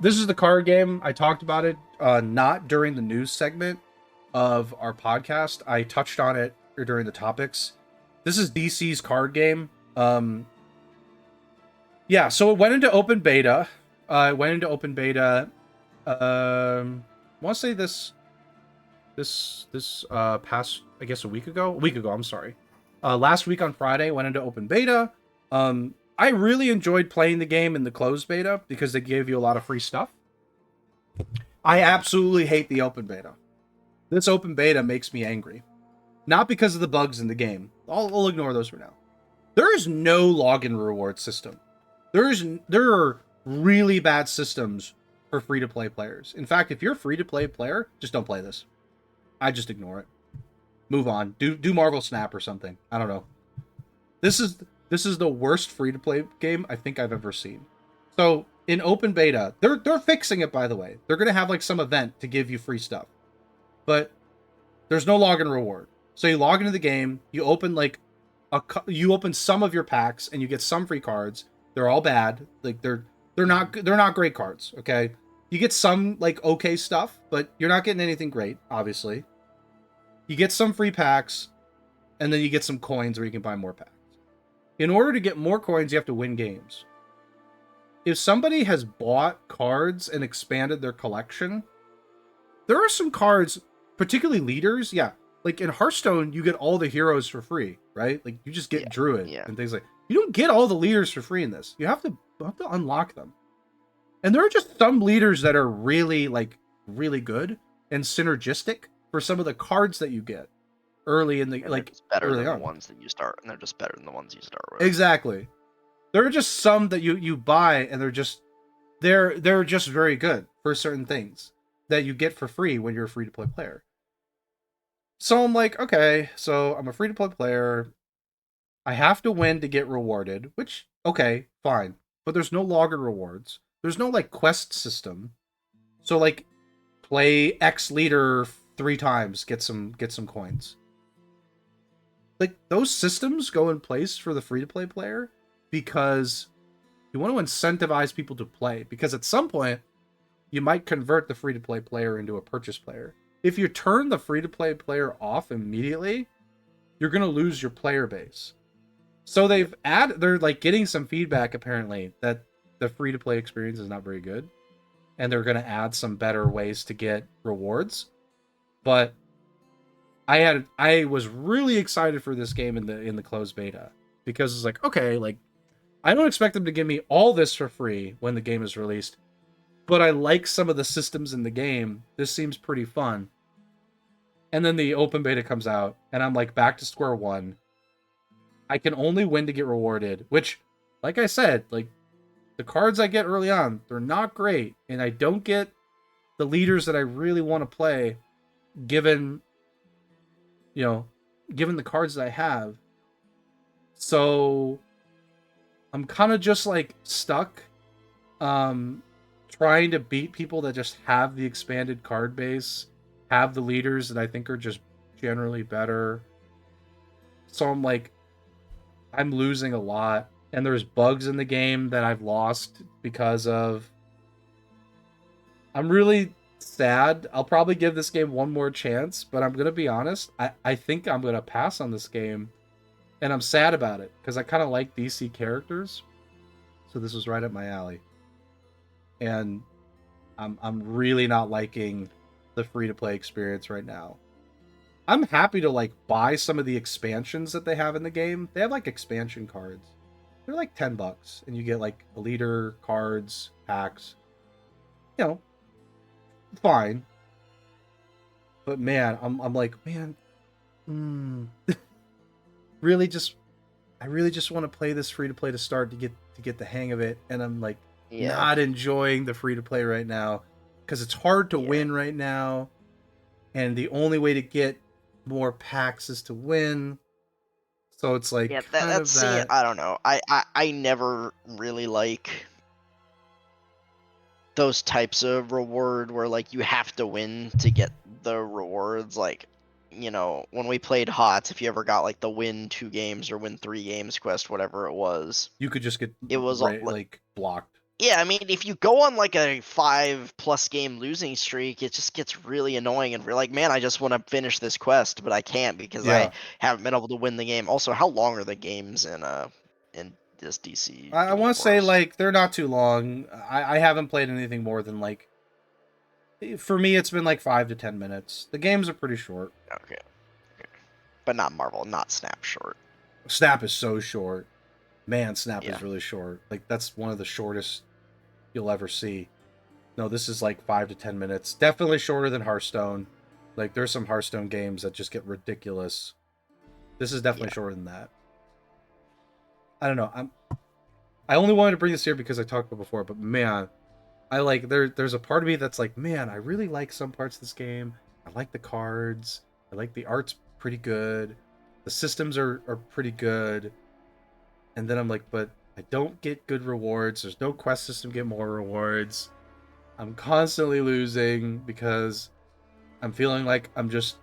this is the card game. I talked about it not during the news segment of our podcast. I touched on it during the topics. This is DC's card game. Yeah, so it went into open beta. I want to say this past, I guess, a week ago. I'm sorry. Last week on Friday went into open beta. I really enjoyed playing the game in the closed beta because they gave you a lot of free stuff. I absolutely hate the open beta. This open beta makes me angry. Not because of the bugs in the game. I'll ignore those for now. There is no login reward system. There are really bad systems for free-to-play players. In fact, if you're a free-to-play player, just don't play this. I just ignore it. Move on. Do Marvel Snap or something. I don't know. This is the worst free-to-play game I think I've ever seen. So in open beta, they're fixing it, by the way. They're gonna have like some event to give you free stuff, but there's no login reward. So you log into the game, you open some of your packs, and you get some free cards. They're all bad. Like they're not great cards. Okay, you get some like okay stuff, but you're not getting anything great. Obviously, you get some free packs, and then you get some coins where you can buy more packs. In order to get more coins, you have to win games. If somebody has bought cards and expanded their collection, there are some cards, particularly leaders. Yeah, like in Hearthstone, you get all the heroes for free, right? Like you just get Druid and things like. You don't get all the leaders for free in this. You have to unlock them. And there are just some leaders that are really good and synergistic for some of the cards that you get early in the better than the ones that you start, and they're just better than the ones you start with. Exactly. There are just some that you buy, and they're just very good for certain things that you get for free when you're a free-to-play player. So I'm like, okay, so I'm a free-to-play player. I have to win to get rewarded, which, okay, fine. But there's no login rewards. There's no, like, quest system. So, like, play X leader 3 times, get some coins. Like, those systems go in place for the free-to-play player because you want to incentivize people to play. Because at some point, you might convert the free-to-play player into a purchase player. If you turn the free-to-play player off immediately, you're going to lose your player base. So they're like getting some feedback apparently that the free-to-play experience is not very good, and they're going to add some better ways to get rewards. But I was really excited for this game in the closed beta because it's like, okay, like I don't expect them to give me all this for free when the game is released, but I like some of the systems in the game. This seems pretty fun. And then the open beta comes out, and I'm like back to square one. I can only win to get rewarded, which, like I said, like the cards I get early on, they're not great, and I don't get the leaders that I really want to play, given the cards that I have. So I'm kind of just like stuck, trying to beat people that just have the expanded card base, have the leaders that I think are just generally better. So I'm like, I'm losing a lot, and there's bugs in the game that I've lost because of. I'm really sad. I'll probably give this game one more chance, but I'm gonna be honest. I think I'm gonna pass on this game, and I'm sad about it because I kind of like DC characters, so this was right up my alley. And I'm really not liking the free-to-play experience right now. I'm happy to like buy some of the expansions that they have in the game. They have like expansion cards. They're like $10, and you get like a leader, cards, packs. Fine. But man, I'm like, man, really I really just want to play this free to play to start to get the hang of it, and I'm like not enjoying the free to play right now because it's hard to win right now, and the only way to get more packs is to win. So it's like I don't know. I never really like those types of reward where like you have to win to get the rewards. Like, when we played HOTS, if you ever got like the win 2 games or win 3 games quest, whatever it was, you could just get it was like blocked Yeah, I mean, if you go on like a 5+ game losing streak, it just gets really annoying, and we're like, man, I just want to finish this quest, but I can't because I Yeah. haven't been able to win the game. Also, how long are the games in this DC I Unique want to say Wars? like they're not too long. I haven't played anything more than like, for me it's been like 5 to 10 minutes. The games are pretty short. Okay, but not Marvel, not Snap Short. Snap is so short. Man, Snap Yeah, is really short. Like that's one of the shortest you'll ever see. No, this is like 5 to 10 minutes. Definitely shorter than Hearthstone. Like there's some Hearthstone games that just get ridiculous. This is definitely yeah, shorter than that. I don't know. I only wanted to bring this here because I talked about it before, but man, I like there's a part of me that's like, man, I really like some parts of this game. I like the cards. I like the art's pretty good. The systems are pretty good. And then I'm like, but I don't get good rewards. There's no quest system to get more rewards. I'm constantly losing because I'm feeling like I'm just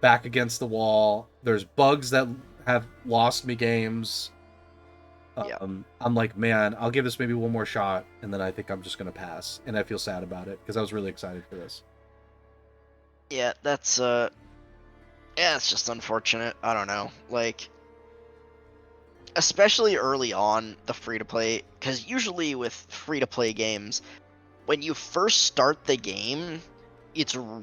back against the wall. There's bugs that have lost me games. yeah, I'm like, man, I'll give this maybe one more shot, and then I think I'm just gonna pass, and I feel sad about it because I was really excited for this. yeah. That's yeah, it's just unfortunate. I don't know, like especially early on the free to play, because usually with free to play games, when you first start the game,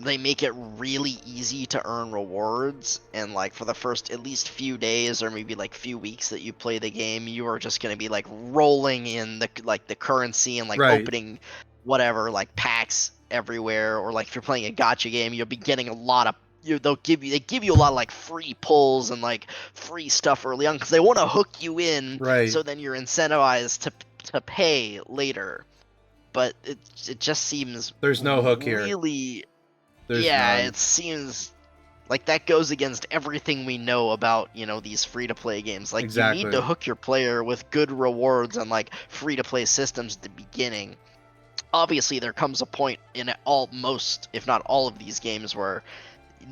they make it really easy to earn rewards, and like for the first at least few days or maybe like few weeks that you play the game, you are just going to be like rolling in the currency and like Right, opening whatever like packs everywhere, or like if you're playing a gacha game, you'll be getting a lot of they give you a lot of like free pulls and like free stuff early on because they want to hook you in, right. so then you're incentivized to pay later. But it just seems There's no hook here. really, There's yeah, none. it seems like that goes against everything we know about, these free to play games. Like you need to Exactly. hook your player with good rewards and like free to play systems at the beginning. Obviously there comes a point in most, if not all, of these games where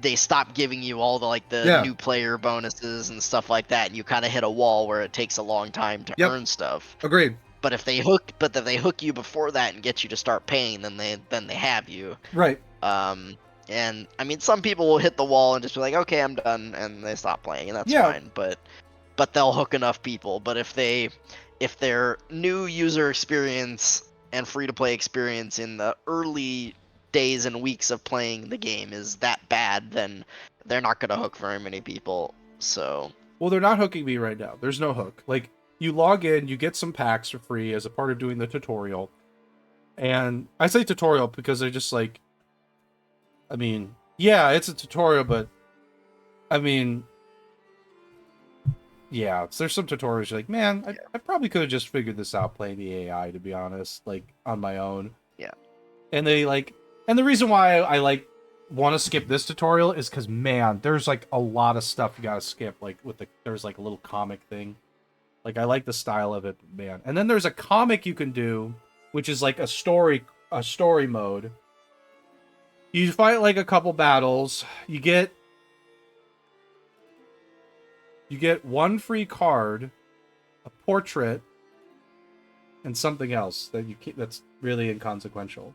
they stop giving you all the like the Yeah. new player bonuses and stuff like that, and you kind of hit a wall where it takes a long time to Yep. earn stuff. Agreed. But if they hook you before that and get you to start paying, then they have you. Right. Um, and I mean, some people will hit the wall and just be like, okay, I'm done, and they stop playing, and that's Yeah. fine. But they'll hook enough people. But if their new user experience and free to play experience in the early days and weeks of playing the game is that bad, then they're not gonna hook very many people. So Well, they're not hooking me right now. There's no hook. Like you log in, you get some packs for free as a part of doing the tutorial. And I say tutorial because they're just like, I mean, yeah, it's a tutorial, but I mean, yeah, there's some tutorials you're like, man, yeah, I probably could have just figured this out playing the AI, to be honest, like on my own. yeah, And they like, and the reason why I like want to skip this tutorial is because man, there's like a lot of stuff you gotta skip. Like there's like a little comic thing. Like I like the style of it, man. And then there's a comic you can do, which is like a story mode. You fight like a couple battles. You get one free card, a portrait, and something else that's really inconsequential.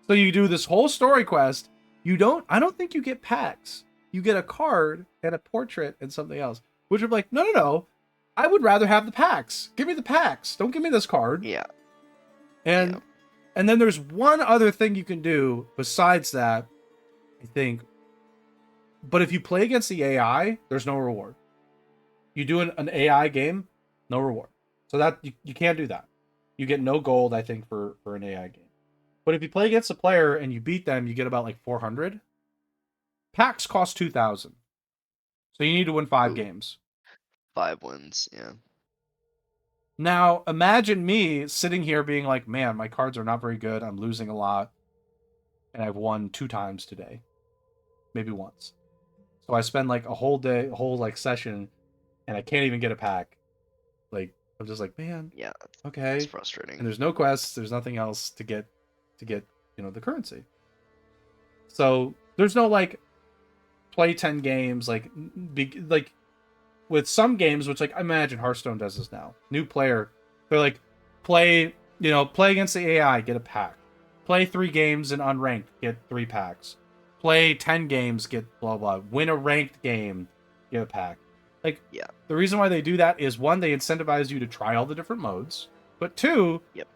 So you do this whole story quest. I don't think you get packs. You get a card and a portrait and something else. Which I'm like, no. I would rather have the packs. Give me the packs. Don't give me this card. yeah, yeah. And and then there's one other thing you can do besides that, I think. But if you play against the AI, there's no reward. You do an AI game, no reward. So that you can't do that. You get no gold, I think, for an AI game. But if you play against a player and you beat them, you get about like 400. Packs cost 2,000. So you need to win 5 games. 5 wins, yeah. Now, imagine me sitting here being like, man, my cards are not very good. I'm losing a lot. And I've won 2 times today. Maybe once. So I spend like a whole day, a whole like session, and I can't even get a pack. Like, I'm just like, man, Yeah, it's okay. frustrating. And there's no quests, there's nothing else to get, the currency. So there's no like play 10 games, like with some games, which like I imagine Hearthstone does this now. New player, they're like play You know, play against the AI, get a pack. Play 3 games in unranked, get 3 packs. Play 10 games, get blah blah. Win a ranked game, get a pack. Like, Yeah. the reason why they do that is, one, they incentivize you to try all the different modes. But two, Yep.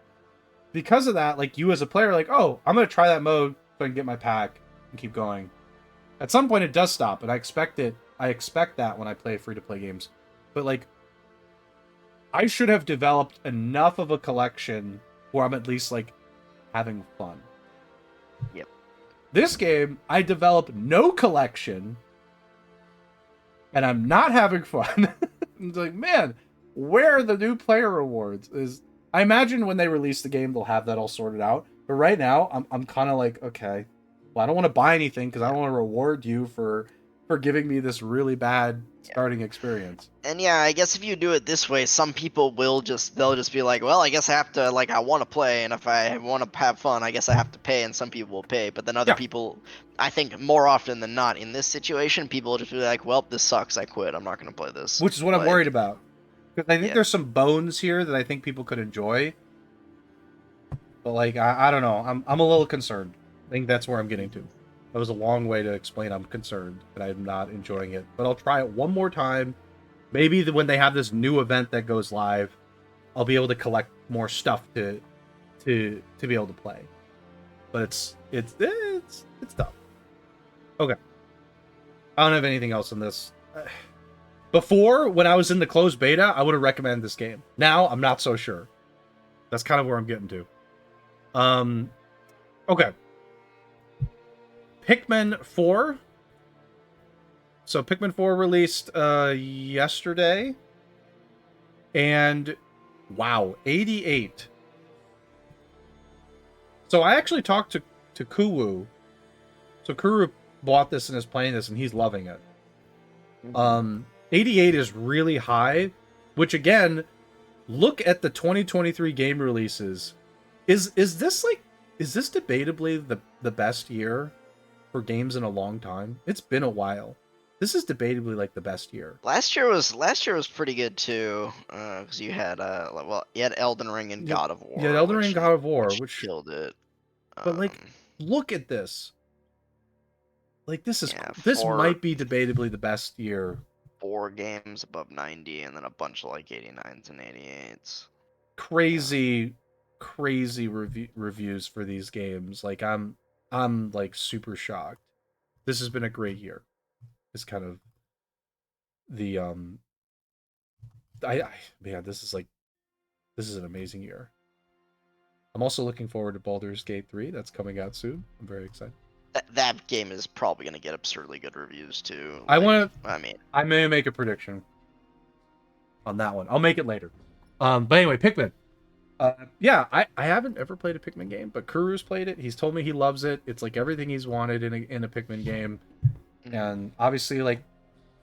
because of that, like, you as a player, like, oh, I'm gonna try that mode so I can get my pack and keep going. At some point it does stop, and I expect it. I expect that when I play free-to-play games. But, like, I should have developed enough of a collection where I'm at least, like, having fun. Yep. This game, I developed no collection, and I'm not having fun. It's like, man, where are the new player rewards? I imagine when they release the game, they'll have that all sorted out. But right now, I'm kind of like, okay, well, I don't want to buy anything because I don't want to reward you for giving me this really bad starting experience. And yeah, I guess if you do it this way, some people they'll just be like, well, I guess I have to, like, I want to play, and if I want to have fun, I guess I have to pay, and some people will pay. But then other Yeah. people, I think more often than not in this situation, people will just be like, well, this sucks, I quit, I'm not going to play this. Which is what I'm worried about. Because I think Yeah. there's some bones here that I think people could enjoy. But, like, I don't know. I'm a little concerned. I think that's where I'm getting to. That was a long way to explain I'm concerned that I'm not enjoying it. But I'll try it one more time. Maybe when they have this new event that goes live, I'll be able to collect more stuff to be able to play. But it's tough. Okay. I don't have anything else on this. Before, when I was in the closed beta, I would have recommended this game. Now, I'm not so sure. That's kind of where I'm getting to. Okay. Pikmin 4. So Pikmin 4 released yesterday. And wow, 88. So I actually talked to Kuwu. So Kuru bought this and is playing this, and he's loving it. 88 is really high, which, again, look at the 2023 game releases. Is this debatably the best year for games in a long time? It's been a while. This is debatably, like, the best year. Last year was pretty good too, because you had Elden Ring and God of War. Yeah, Elden Ring and God of War, which killed it. But, like, look at this. Like, this four, might be debatably the best year. 4 games above 90, and then a bunch of, like, 89s and 88s. Crazy reviews for these games. Like, I'm like super shocked. This has been a great year. It's kind of the man, this is an amazing year. I'm also looking forward to Baldur's Gate 3. That's coming out soon. I'm very excited. That game is probably going to get absurdly good reviews too. I may make a prediction on that one. I'll make it later. But anyway, Pikmin. Yeah, I haven't ever played a Pikmin game, but Kuru's played it. He's told me he loves it. It's like everything he's wanted in a Pikmin game. And obviously, like,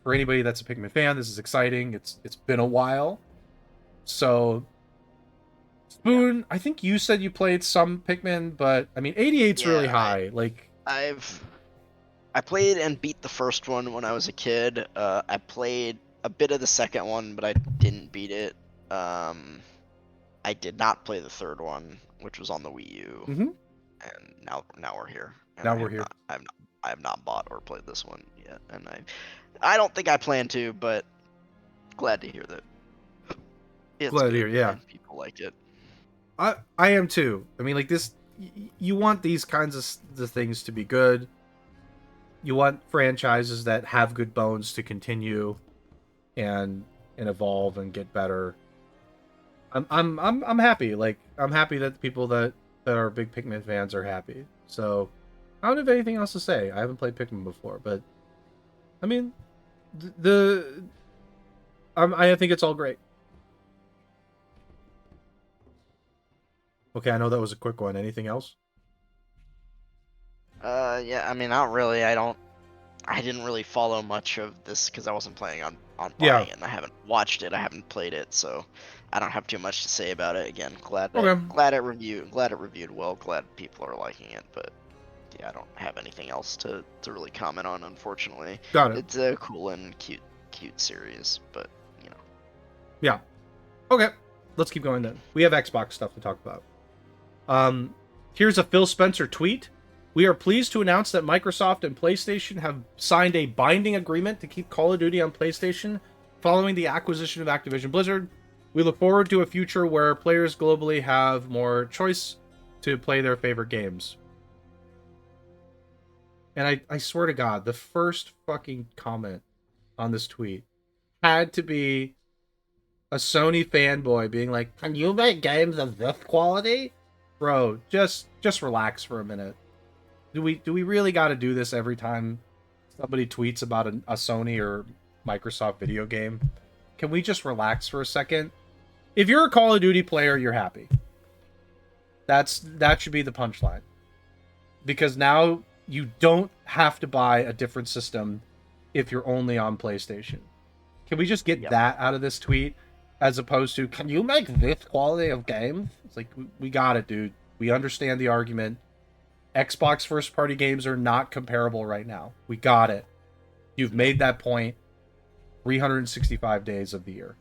for anybody that's a Pikmin fan, this is exciting. It's been a while. So, Spoon, I think you said you played some Pikmin, but I mean, 88's really high. I played and beat the first one when I was a kid. I played a bit of the second one, but I didn't beat it. I did not play the third one, which was on the Wii U. And now we're here. And I have not bought or played this one yet, and I don't think I plan to, but glad to hear that. Glad to hear, yeah. People like it. I am too. I mean, like, this, you want these kinds of the things to be good. You want franchises that have good bones to continue and evolve and get better. I'm happy. Like, I'm happy that the people that are big Pikmin fans are happy. So I don't have anything else to say. I haven't played Pikmin before, but I mean, I think it's all great. Okay, I know that was a quick one. Anything else? Yeah, I mean, not really. I didn't really follow much of this because I wasn't planning on buying it, and I haven't watched it. I haven't played it, so I don't have too much to say about it. Again, glad it reviewed well. Glad people are liking it, but yeah, I don't have anything else to really comment on, unfortunately. Got it. It's a cool and cute series, but you know. Yeah. Okay, let's keep going then. We have Xbox stuff to talk about. Here's a Phil Spencer tweet. We are pleased to announce that Microsoft and PlayStation have signed a binding agreement to keep Call of Duty on PlayStation following the acquisition of Activision Blizzard. We look forward to a future where players globally have more choice to play their favorite games. And I swear to God, the first fucking comment on this tweet had to be a Sony fanboy being like, "Can you make games of this quality?" Bro, just relax for a minute. Do we really got to do this every time somebody tweets about a Sony or Microsoft video game? Can we just relax for a second? If you're a Call of Duty player, you're happy. That should be the punchline. Because now you don't have to buy a different system if you're only on PlayStation. Can we just get that out of this tweet as opposed to, can you make this quality of game? It's like, we got it, dude. We understand the argument. Xbox first party games are not comparable right now. We got it. You've made that point 365 days of the year.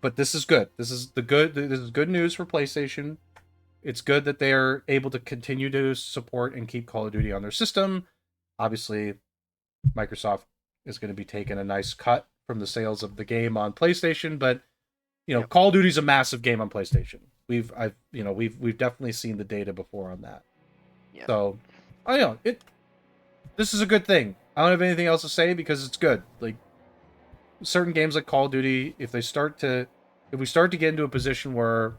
But this is good. This is good news for PlayStation. It's good that they're able to continue to support and keep Call of Duty on their system. Obviously, Microsoft is going to be taking a nice cut from the sales of the game on PlayStation, but Call of Duty's a massive game on PlayStation. We've definitely seen the data before on that. Yep. So, this is a good thing. I don't have anything else to say because it's good. Like, certain games like Call of Duty, if we start to get into a position where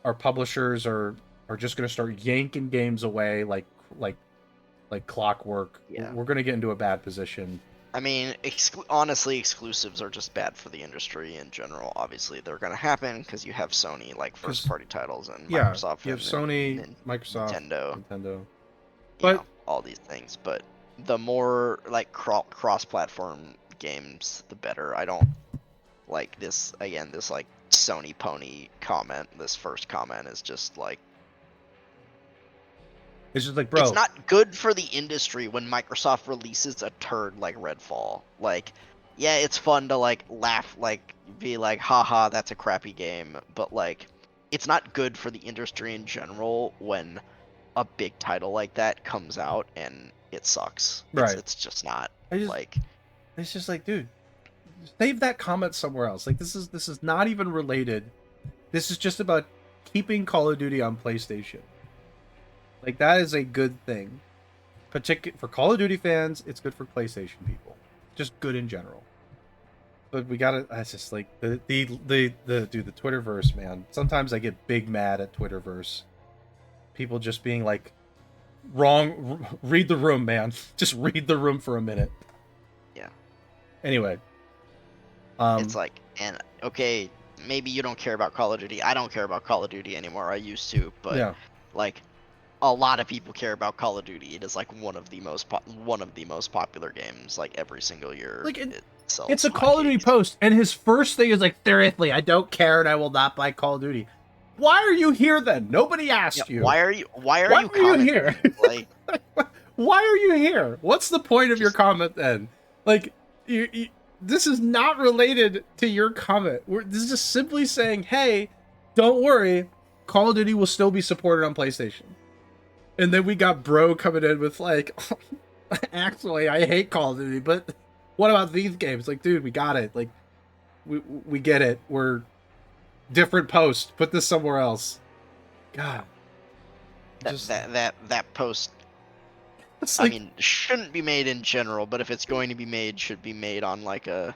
our publishers are just going to start yanking games away like clockwork, we're going to get into a bad position. I mean, honestly, exclusives are just bad for the industry in general. Obviously, they're going to happen because you have Sony, like, first-party titles, and Microsoft. You have Sony, Microsoft, Nintendo. But all these things. But the more, like, cross-platform games, the better. I don't like this, again, this, like, Sony pony comment. This first comment is just, like... It's just like, bro... It's not good for the industry when Microsoft releases a turd like Redfall. Like, yeah, it's fun to, like, laugh, like, be like, haha, that's a crappy game. But, like, it's not good for the industry in general when a big title like that comes out and it sucks. Right. It's just not, It's just like, dude, save that comment somewhere else. Like, this is not even related. This is just about keeping Call of Duty on PlayStation. Like, that is a good thing. For Call of Duty fans, it's good for PlayStation people. Just good in general. But we gotta, it's just like, the Twitterverse, man. Sometimes I get big mad at Twitterverse. People just being like, wrong, read the room, man. Just read the room for a minute. Yeah. Anyway. It's like, and, okay, maybe you don't care about Call of Duty. I don't care about Call of Duty anymore. I used to, but, like... A lot of people care about Call of Duty. It is like one of the most popular games like every single year. Like it's a Call of Duty post, and his first thing is like, seriously, I don't care, and I will not buy Call of Duty. Why are you here then? Nobody asked you. Why are you here? Like, why are you here? What's the point of your comment then? Like, this is not related to your comment. This is just simply saying, hey, don't worry, Call of Duty will still be supported on PlayStation. And then we got Bro coming in with like, actually, I hate Call of Duty, but what about these games? Like, dude, we got it. Like, we get it. We're different post. Put this somewhere else. God. That post, like, I mean, shouldn't be made in general, but if it's going to be made, should be made on like a,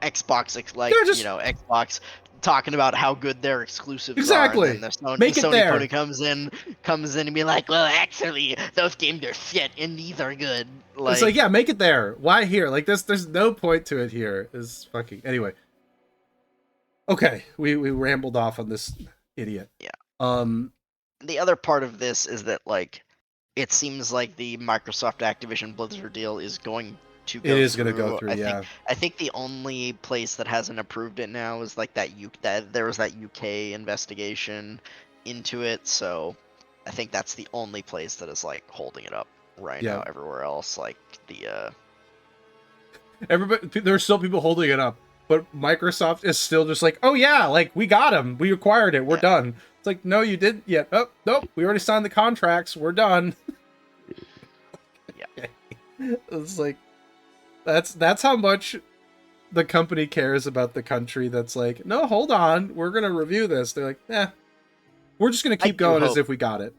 Xbox, like, Xbox talking about how good their exclusives are. And then Sony Pony comes in and be like, well, actually, those games are shit and these are good. Like, it's like, yeah, make it there. Why here? Like, there's no point to it here. Is fucking anyway. Okay, we rambled off on this idiot. Yeah. The other part of this is that, like, it seems like the Microsoft Activision Blizzard deal is going to go. It is going to go through. I think the only place that hasn't approved it now is like that there was that UK investigation into it, so I think that's the only place that is like holding it up right now. Everywhere else, like everybody, there's still people holding it up, but Microsoft is still just like, oh yeah, like we got him, we acquired it, we're done. It's like, no, you didn't yet. Oh, nope, we already signed the contracts, we're done. Yeah. It's like, that's how much the company cares about the country. That's like, no, hold on, we're gonna review this. They're like, we're just gonna keep going as if we got it.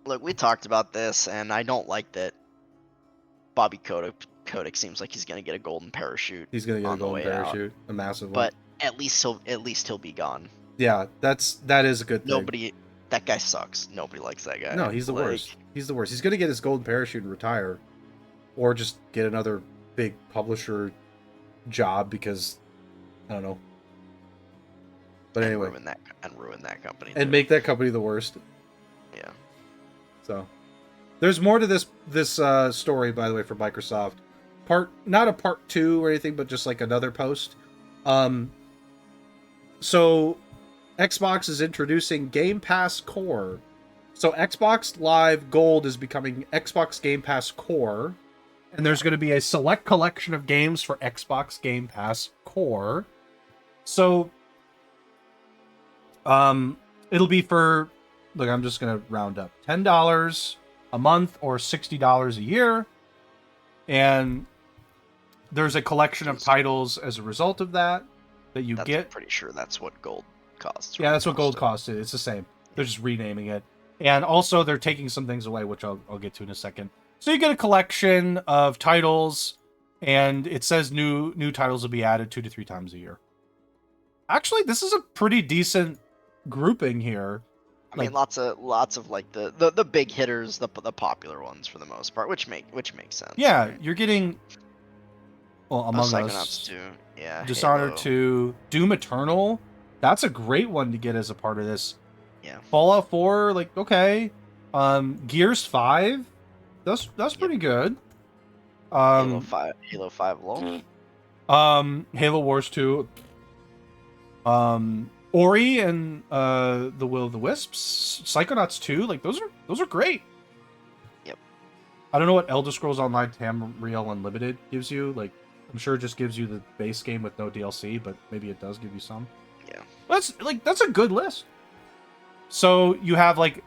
Look, we talked about this, and I don't like that Bobby Kotick seems like he's gonna get a golden parachute. He's gonna get a golden parachute, a massive one. But at least he'll be gone. Yeah, that is a good thing. That guy sucks. Nobody likes that guy. No, he's the worst. He's the worst. He's gonna get his golden parachute and retire, or just get another big publisher job because I don't know. But anyway, ruin that company and make that company the worst. Yeah. So, there's more to this story, by the way, for Microsoft. Not a part 2 or anything, but just like another post. So Xbox is introducing Game Pass Core. So Xbox Live Gold is becoming Xbox Game Pass Core, and there's going to be a select collection of games for Xbox Game Pass Core. So it'll be for, look, I'm just going to round up, $10 a month or $60 a year. And there's a collection of titles as a result of that you get. I'm pretty sure that's what gold costs. Yeah, that's what gold costs. It's the same. They're just renaming it. And also they're taking some things away, which I'll get to in a second. So you get a collection of titles, and it says new titles will be added 2 to 3 times a year. Actually, this is a pretty decent grouping here. I mean, lots of like the big hitters, the popular ones for the most part, which makes sense. Yeah, right? You're getting, well, Among Us, 2, yeah, Dishonored 2, Doom Eternal. That's a great one to get as a part of this. Yeah. Fallout 4, like, okay. Gears 5, that's pretty good. Halo 5 low. Halo Wars 2. Ori and the Will of the Wisps, Psychonauts 2, like those are great. Yep. I don't know what Elder Scrolls Online Tamriel Unlimited gives you. Like, I'm sure it just gives you the base game with no DLC, but maybe it does give you some. Yeah. That's a good list. So you have like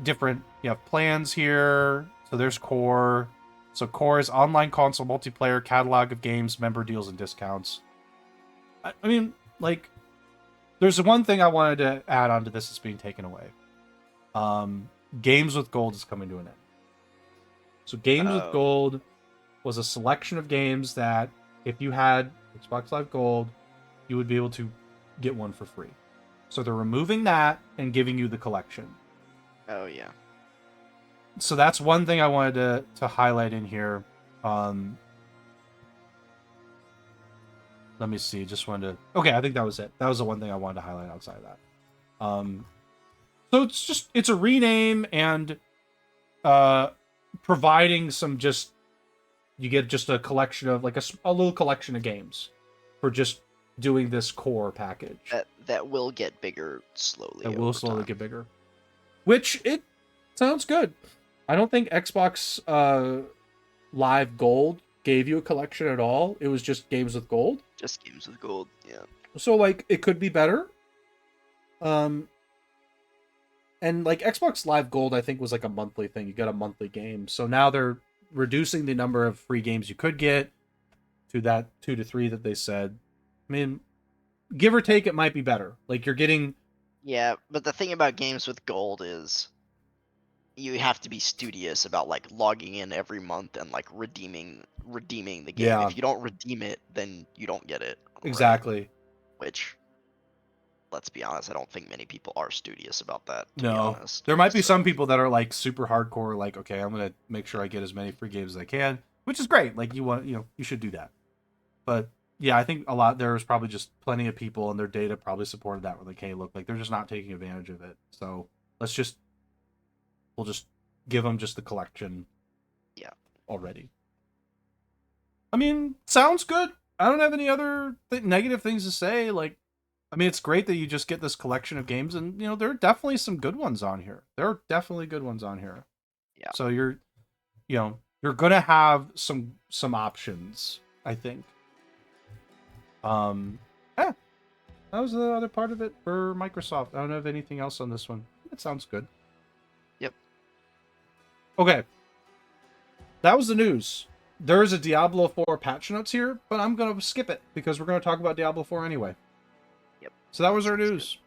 you have plans here. So there's Core. So Core is online console multiplayer, catalog of games, member deals, and discounts. I mean, like, there's one thing I wanted to add on to this that's being taken away. Games with Gold is coming to an end. So Games with Gold was a selection of games that if you had Xbox Live Gold, you would be able to get one for free. So they're removing that and giving you the collection. Oh, yeah. So that's one thing I wanted to highlight in here. Let me see. Just wanted to... Okay, I think that was it. That was the one thing I wanted to highlight outside of that. So it's a rename and providing some just... You get just a collection of, like a little collection of games for just doing this core package. That will get bigger slowly. That will slowly get bigger. Which, it sounds good. I don't think Xbox Live Gold gave you a collection at all. It was just games with gold. Just games with gold, yeah. So, like, it could be better. And, like, Xbox Live Gold, I think, was like a monthly thing. You got a monthly game. So now they're reducing the number of free games you could get to that 2 to 3 that they said. I mean, give or take, it might be better. Like, you're getting... Yeah, but the thing about games with gold is you have to be studious about, like, logging in every month and, like, redeeming the game. Yeah. If you don't redeem it, then you don't get it. Exactly. Right? Which, let's be honest, I don't think many people are studious about that, to be honest. There might be some people that are, like, super hardcore, like, okay, I'm going to make sure I get as many free games as I can, which is great. Like, you should do that. But yeah, I think there's probably just plenty of people and their data probably supported that. Where like, hey, look, like they're just not taking advantage of it. So we'll just give them just the collection. Yeah. Already. I mean, sounds good. I don't have any other negative things to say. Like, I mean, it's great that you just get this collection of games, and there are definitely some good ones on here. Yeah. So you're gonna have some options, I think. Yeah, that was the other part of it for Microsoft. I don't know if anything else on this one. It sounds good. Yep. Okay. That was the news. There is a Diablo 4 patch notes here, but I'm going to skip it because we're going to talk about Diablo 4 anyway. Yep. So that was our Sounds news.